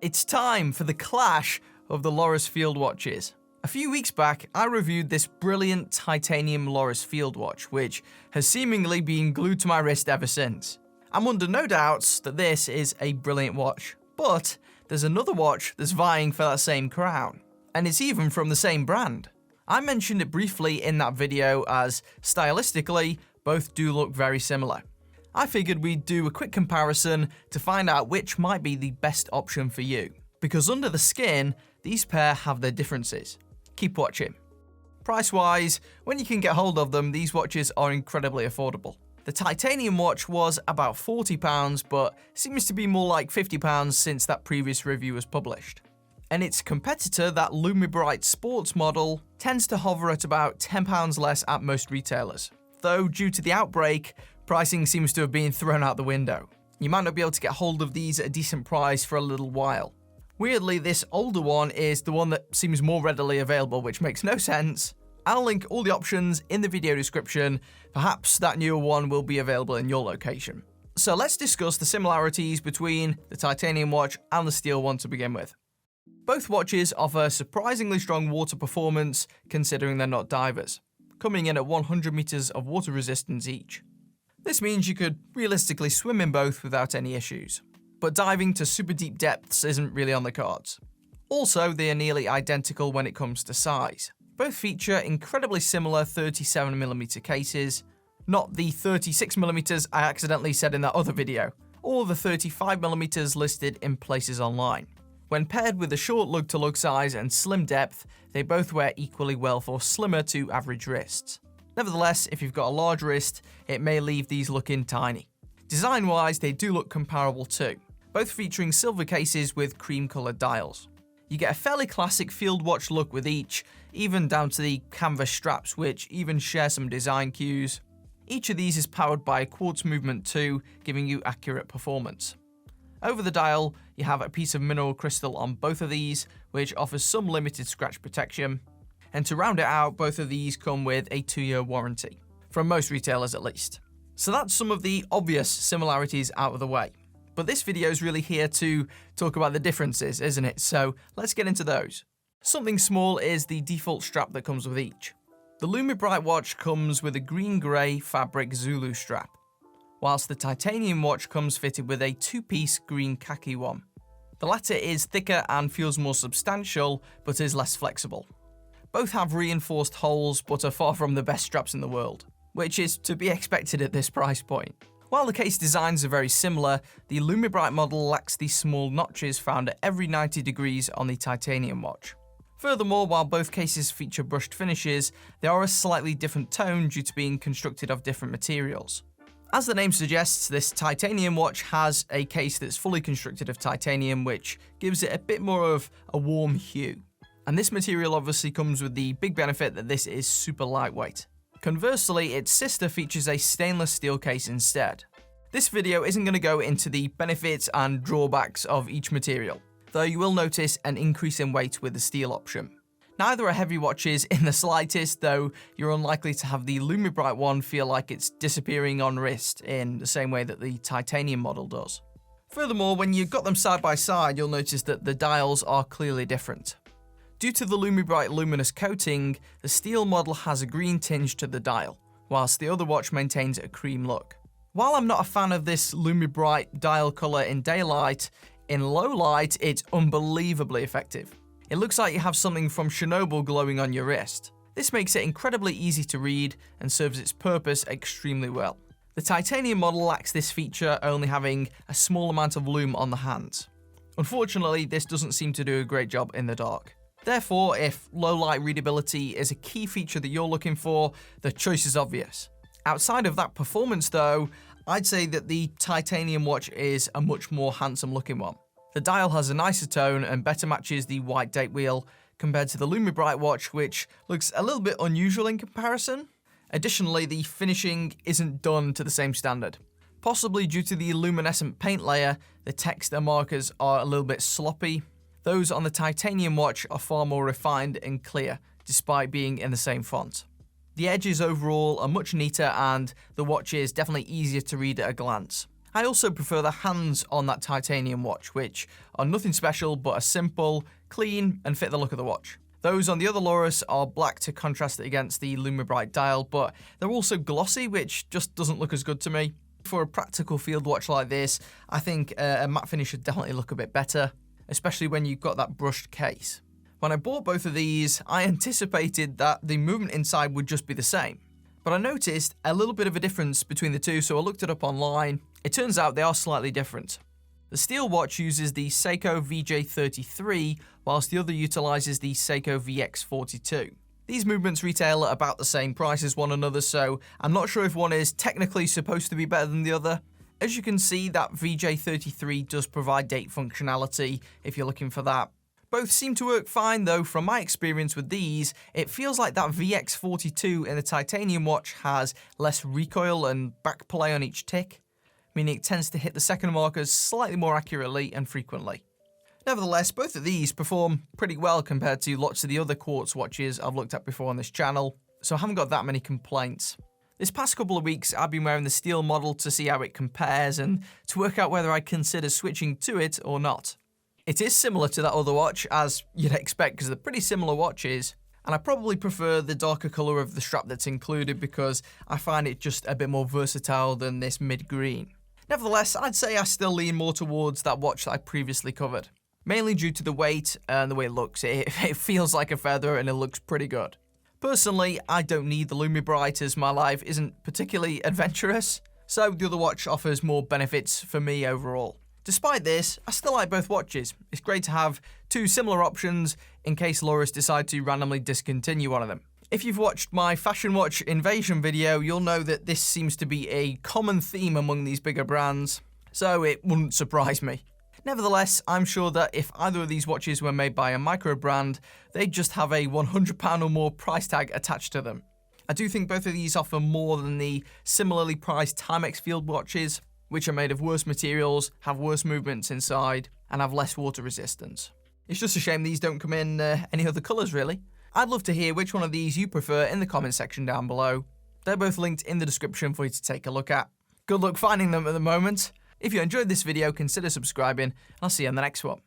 It's time for the clash of the Lorus field watches. A few weeks back, I reviewed this brilliant titanium Lorus field watch, which has seemingly been glued to my wrist ever since. I'm under no doubts that this is a brilliant watch, but there's another watch that's vying for that same crown, and it's even from the same brand. I mentioned it briefly in that video as, stylistically, both do look very similar. I figured we'd do a quick comparison to find out which might be the best option for you, because under the skin, these pair have their differences. Keep watching. Price-wise, when you can get hold of them, these watches are incredibly affordable. The titanium watch was about £40, but seems to be more like £50 since that previous review was published. And its competitor, that Lumibrite Sports model, tends to hover at about £10 less at most retailers. Though due to the outbreak, pricing seems to have been thrown out the window. You might not be able to get hold of these at a decent price for a little while. Weirdly, this older one is the one that seems more readily available, which makes no sense. I'll link all the options in the video description. Perhaps that newer one will be available in your location. So let's discuss the similarities between the titanium watch and the steel one to begin with. Both watches offer surprisingly strong water performance considering they're not divers, coming in at 100 meters of water resistance each. This means you could realistically swim in both without any issues, but diving to super deep depths isn't really on the cards. Also, they are nearly identical when it comes to size. Both feature incredibly similar 37mm cases, not the 36mm I accidentally said in that other video, or the 35mm listed in places online. When paired with a short lug-to-lug size and slim depth, they both wear equally well for slimmer to average wrists. Nevertheless, if you've got a large wrist, it may leave these looking tiny. Design-wise, they do look comparable too, both featuring silver cases with cream-coloured dials. You get a fairly classic field watch look with each, even down to the canvas straps, which even share some design cues. Each of these is powered by a quartz movement 2, giving you accurate performance. Over the dial, you have a piece of mineral crystal on both of these, which offers some limited scratch protection. And to round it out, both of these come with a 2-year warranty, from most retailers at least. So that's some of the obvious similarities out of the way. But this video is really here to talk about the differences, isn't it? So let's get into those. Something small is the default strap that comes with each. The Lumibrite watch comes with a green-grey fabric Zulu strap, whilst the titanium watch comes fitted with a 2-piece green khaki one. The latter is thicker and feels more substantial, but is less flexible. Both have reinforced holes, but are far from the best straps in the world, which is to be expected at this price point. While the case designs are very similar, the Lumibrite model lacks the small notches found at every 90 degrees on the titanium watch. Furthermore, while both cases feature brushed finishes, they are a slightly different tone due to being constructed of different materials. As the name suggests, this titanium watch has a case that's fully constructed of titanium, which gives it a bit more of a warm hue. And this material obviously comes with the big benefit that this is super lightweight. Conversely, its sister features a stainless steel case instead. This video isn't going to go into the benefits and drawbacks of each material, though you will notice an increase in weight with the steel option. Neither are heavy watches in the slightest, though you're unlikely to have the Lumibrite one feel like it's disappearing on wrist in the same way that the titanium model does. Furthermore, when you've got them side by side, you'll notice that the dials are clearly different. Due to the Lumibrite luminous coating, the steel model has a green tinge to the dial, whilst the other watch maintains a cream look. While I'm not a fan of this Lumibrite dial colour in daylight, in low light it's unbelievably effective. It looks like you have something from Chernobyl glowing on your wrist. This makes it incredibly easy to read and serves its purpose extremely well. The titanium model lacks this feature, only having a small amount of lume on the hands. Unfortunately, this doesn't seem to do a great job in the dark. Therefore, if low light readability is a key feature that you're looking for, the choice is obvious. Outside of that performance though, I'd say that the titanium watch is a much more handsome looking one. The dial has a nicer tone and better matches the white date wheel compared to the Lumibrite watch, which looks a little bit unusual in comparison. Additionally, the finishing isn't done to the same standard. Possibly due to the luminescent paint layer, the text and markers are a little bit sloppy. Those on the titanium watch are far more refined and clear, despite being in the same font. The edges overall are much neater and the watch is definitely easier to read at a glance. I also prefer the hands on that titanium watch, which are nothing special but are simple, clean, and fit the look of the watch. Those on the other Lorus are black to contrast it against the Lumibrite dial, but they're also glossy, which just doesn't look as good to me. For a practical field watch like this, I think a matte finish should definitely look a bit better, especially when you've got that brushed case. When I bought both of these, I anticipated that the movement inside would just be the same. But I noticed a little bit of a difference between the two, so I looked it up online. It turns out they are slightly different. The steel watch uses the Seiko VJ33, whilst the other utilises the Seiko VX42. These movements retail at about the same price as one another, so I'm not sure if one is technically supposed to be better than the other. As you can see, that VJ33 does provide date functionality if you're looking for that. Both seem to work fine though. From my experience with these, it feels like that VX42 in the titanium watch has less recoil and back play on each tick, meaning it tends to hit the second markers slightly more accurately and frequently. Nevertheless, both of these perform pretty well compared to lots of the other quartz watches I've looked at before on this channel, so I haven't got that many complaints. This past couple of weeks I've been wearing the steel model to see how it compares and to work out whether I consider switching to it or not. It is similar to that other watch, as you'd expect, because they're pretty similar watches, and I probably prefer the darker colour of the strap that's included because I find it just a bit more versatile than this mid-green. Nevertheless, I'd say I still lean more towards that watch that I previously covered, mainly due to the weight and the way it looks. It feels like a feather and it looks pretty good. Personally, I don't need the Lumibrite as my life isn't particularly adventurous, so the other watch offers more benefits for me overall. Despite this, I still like both watches. It's great to have two similar options in case Lorus decide to randomly discontinue one of them. If you've watched my fashion watch invasion video, you'll know that this seems to be a common theme among these bigger brands, so it wouldn't surprise me. Nevertheless, I'm sure that if either of these watches were made by a micro brand, they'd just have a £100 or more price tag attached to them. I do think both of these offer more than the similarly priced Timex field watches, which are made of worse materials, have worse movements inside, and have less water resistance. It's just a shame these don't come in any other colours really. I'd love to hear which one of these you prefer in the comment section down below. They're both linked in the description for you to take a look at. Good luck finding them at the moment. If you enjoyed this video, consider subscribing, and I'll see you in the next one.